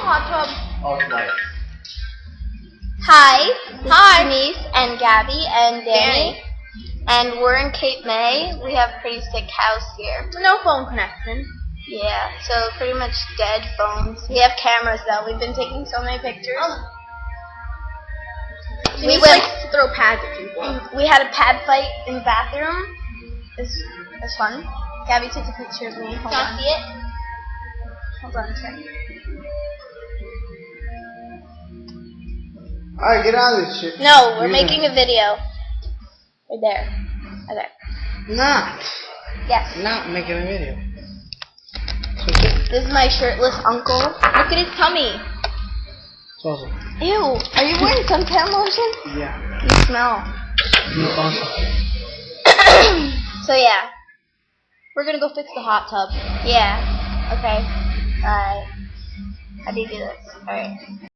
hot tub. Oh, it's light. Hi. Hi. Denise and Gabby and Danny. And we're in Cape May. We have a pretty sick house here. No phone connection. Yeah, so pretty much dead phones. We have cameras though. We've been taking so many pictures. We went to throw pads at people. We had a pad fight in the bathroom. It was fun. Gabby took a picture of me. Hold on. See it? Hold on a second. Alright, get out of this shit. No, we're making a video. Right there. Okay. Not. Yes. Not making a video. This is my shirtless uncle. Look at his tummy. It's awesome. Ew. Are you wearing suntan lotion? Yeah. You smell. It's awesome. So yeah. We're gonna go fix the hot tub. Yeah. Okay. Alright. How do you do this? Alright.